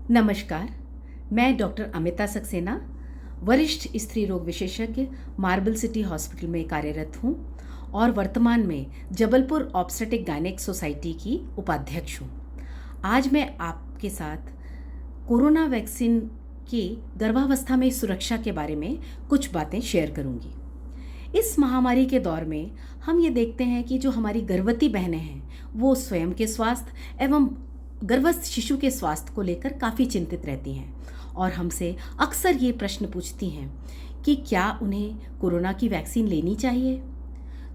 नमस्कार, मैं डॉक्टर अमिता सक्सेना, वरिष्ठ स्त्री रोग विशेषज्ञ, मार्बल सिटी हॉस्पिटल में कार्यरत हूँ और वर्तमान में जबलपुर ऑब्स्टेट्रिक गायनेक सोसाइटी की उपाध्यक्ष हूँ। आज मैं आपके साथ कोरोना वैक्सीन की गर्भावस्था में सुरक्षा के बारे में कुछ बातें शेयर करूँगी। इस महामारी के दौर में हम ये देखते हैं कि जो हमारी गर्भवती बहनें हैं वो स्वयं के स्वास्थ्य एवं गर्भस्थ शिशु के स्वास्थ्य को लेकर काफ़ी चिंतित रहती हैं और हमसे अक्सर ये प्रश्न पूछती हैं कि क्या उन्हें कोरोना की वैक्सीन लेनी चाहिए।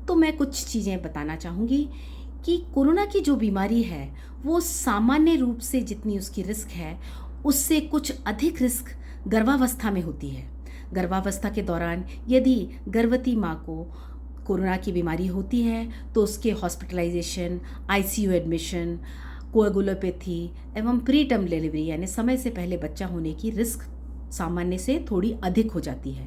तो मैं कुछ चीज़ें बताना चाहूँगी कि कोरोना की जो बीमारी है वो सामान्य रूप से जितनी उसकी रिस्क है उससे कुछ अधिक रिस्क गर्भावस्था में होती है। गर्भावस्था के दौरान यदि गर्भवती माँ को कोरोना की बीमारी होती है तो उसके हॉस्पिटलाइजेशन, आईसीयू एडमिशन, कोएगुलोपैथी एवं प्री टर्म डिलीवरी यानी समय से पहले बच्चा होने की रिस्क सामान्य से थोड़ी अधिक हो जाती है।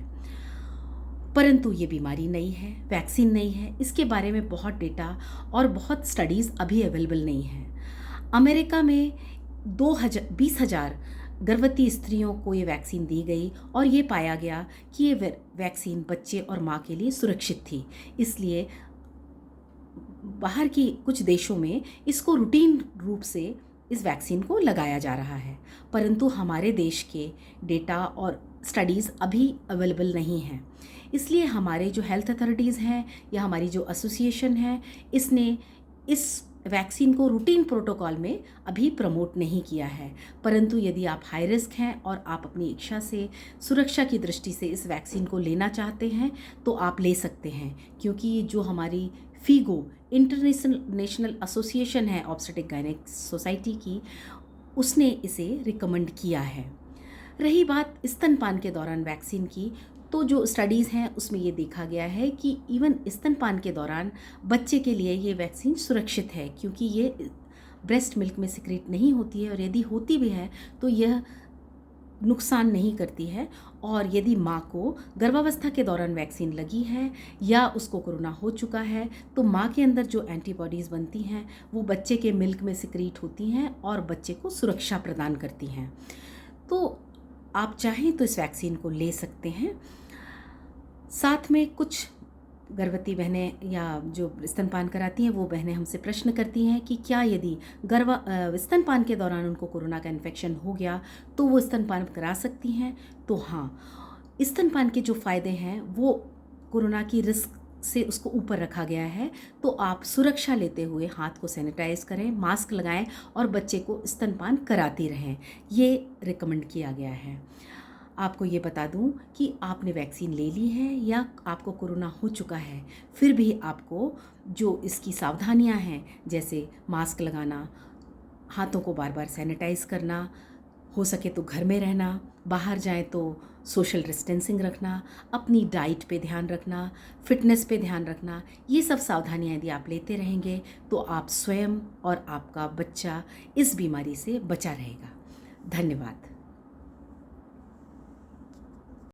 परंतु ये बीमारी नई है, वैक्सीन नहीं है, इसके बारे में बहुत डेटा और बहुत स्टडीज़ अभी अवेलेबल नहीं है। अमेरिका में 20,000 गर्भवती स्त्रियों को ये वैक्सीन दी गई और ये पाया गया कि ये वैक्सीन बच्चे और माँ के लिए सुरक्षित थी। इसलिए बाहर की कुछ देशों में इसको रूटीन रूप से इस वैक्सीन को लगाया जा रहा है, परंतु हमारे देश के डेटा और स्टडीज़ अभी अवेलेबल नहीं हैं। इसलिए हमारे जो हेल्थ अथॉरिटीज़ हैं या हमारी जो एसोसिएशन है इसने इस वैक्सीन को रूटीन प्रोटोकॉल में अभी प्रमोट नहीं किया है। परंतु यदि आप हाई रिस्क हैं और आप अपनी इच्छा से सुरक्षा की दृष्टि से इस वैक्सीन को लेना चाहते हैं तो आप ले सकते हैं, क्योंकि जो हमारी फीगो इंटरनेशनल एसोसिएशन है ऑब्स्टेट्रिक गायनेक सोसाइटी की, उसने इसे रिकमेंड किया है। रही बात स्तनपान के दौरान वैक्सीन की, तो जो स्टडीज़ हैं उसमें ये देखा गया है कि इवन स्तनपान के दौरान बच्चे के लिए ये वैक्सीन सुरक्षित है, क्योंकि ये ब्रेस्ट मिल्क में सिक्रेट नहीं होती है और यदि होती भी है तो यह नुकसान नहीं करती है। और यदि माँ को गर्भावस्था के दौरान वैक्सीन लगी है या उसको कोरोना हो चुका है तो माँ के अंदर जो एंटीबॉडीज़ बनती हैं वो बच्चे के मिल्क में सिक्रीट होती हैं और बच्चे को सुरक्षा प्रदान करती हैं। तो आप चाहें तो इस वैक्सीन को ले सकते हैं। साथ में कुछ गर्भवती बहनें या जो स्तनपान कराती हैं वो बहनें हमसे प्रश्न करती हैं कि क्या यदि स्तनपान के दौरान उनको कोरोना का इन्फेक्शन हो गया तो वो स्तनपान करा सकती हैं। तो हाँ, स्तनपान के जो फ़ायदे हैं वो कोरोना की रिस्क से उसको ऊपर रखा गया है। तो आप सुरक्षा लेते हुए हाथ को सैनिटाइज करें, मास्क लगाएं और बच्चे को स्तनपान कराते रहें, ये रिकमेंड किया गया है। आपको ये बता दूं कि आपने वैक्सीन ले ली है या आपको कोरोना हो चुका है, फिर भी आपको जो इसकी सावधानियां हैं जैसे मास्क लगाना, हाथों को बार बार सैनिटाइज करना, हो सके तो घर में रहना, बाहर जाएं तो सोशल डिस्टेंसिंग रखना, अपनी डाइट पे ध्यान रखना, फिटनेस पे ध्यान रखना, ये सब सावधानियां यदि आप लेते रहेंगे तो आप स्वयं और आपका बच्चा इस बीमारी से बचा रहेगा। धन्यवाद।